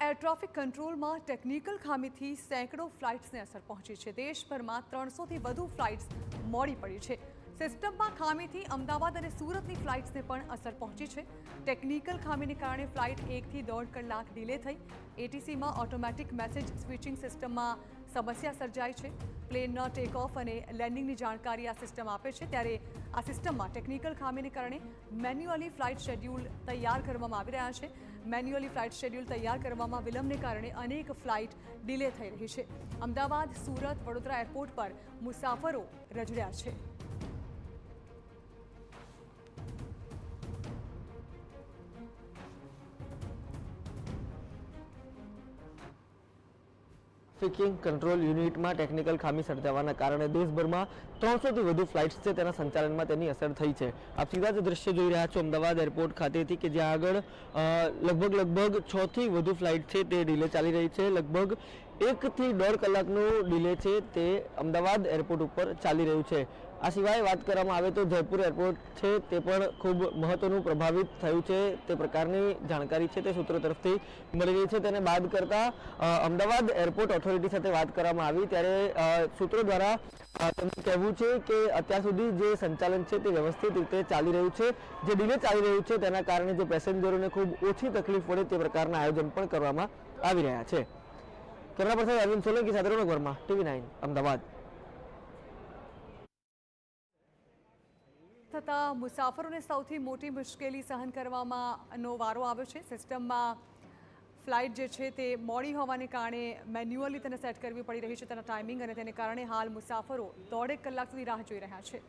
Air traffic કંટ્રોલમાં technical ખામીથી સેંકડો ફ્લાઇટ્સને અસર પહોંચી છે। દેશભરમાં 300થી વધુ ફ્લાઇટ્સ મોડી પડી છે। સિસ્ટમમાં ખામીથી અમદાવાદ અને સુરતની ફ્લાઇટ્સને પણ અસર પહોંચી છે। ટેકનિકલ ખામીને કારણે ફ્લાઇટ 1 થી 1.5 કલાક ડિલે થઈ। એટીસીમાં ઓટોમેટિક મેસેજ સ્વિચિંગ સિસ્ટમમાં સમસ્યા સર્જાઈ છે। પ્લેનના ટેક ઓફ અને લેન્ડિંગની જાણકારી આ સિસ્ટમ આપે છે, ત્યારે આ સિસ્ટમમાં ટેકનિકલ ખામીને કારણે મેન્યુઅલી ફ્લાઇટ શેડ્યુલ તૈયાર કરવામાં આવી રહ્યા છે। મેન્યુઅલી ફ્લાઇટ શેડ્યુલ તૈયાર કરવામાં વિલંબને કારણે અનેક ફ્લાઇટ ડિલે થઈ રહી છે। અમદાવાદ, સુરત, વડોદરા એરપોર્ટ પર મુસાફરો રજડ્યા છે। ટ્રાફિક કંટ્રોલ યુનિટમાં ટેકનિકલ ખામી સર્જાવાના કારણે દેશભરમાં 300થી વધુ ફ્લાઇટ્સ છે તેના સંચાલનમાં તેની અસર થઈ છે। આપ સીધા જ દ્રશ્ય જોઈ રહ્યા છો અમદાવાદ એરપોર્ટ ખાતેથી કે જ્યાં આગળ લગભગ 6 થી વધુ ફ્લાઇટ છે તે ડિલે ચાલી રહી છે। લગભગ 1 થી 1.5 કલાકનું ડિલે છે તે અમદાવાદ એરપોર્ટ ઉપર ચાલી રહ્યું છે। આ સિવાય વાત કરવામાં આવે તો જયપુર એરપોર્ટ છે તે પણ ખૂબ મહત્વનું પ્રભાવિત થયું છે તે પ્રકારની જાણકારી છે તે સૂત્રો તરફથી મળી રહી છે। તેને બાદ કરતા અમદાવાદ એરપોર્ટ ઓથોરિટી સાથે વાત કરવામાં આવી ત્યારે સૂત્રો દ્વારા તેમનું કહેવું છે કે અત્યાર સુધી જે સંચાલન છે તે વ્યવસ્થિત રીતે ચાલી રહ્યું છે। જે ડિલે ચાલી રહ્યું છે તેના કારણે જે પેસેન્જરોને ખૂબ ઓછી તકલીફ પડે તે પ્રકારના આયોજન પણ કરવામાં આવી રહ્યા છે। કેમેરા પર્સન અરવિંદ સોલંકી સાથે રોનક વર્મા, TV9 અમદાવાદ। થતાં મુસાફરોને સૌથી મોટી મુશ્કેલી સહન કરવાનો વારો આવ્યો છે। સિસ્ટમમાં ફ્લાઇટ જે છે તે મોડી હોવાને કારણે મેન્યુઅલી તેને સેટ કરવી પડી રહી છે તેના ટાઈમિંગ, અને તેને કારણે હાલ મુસાફરો 1.5 કલાક સુધી રાહ જોઈ રહ્યા છે।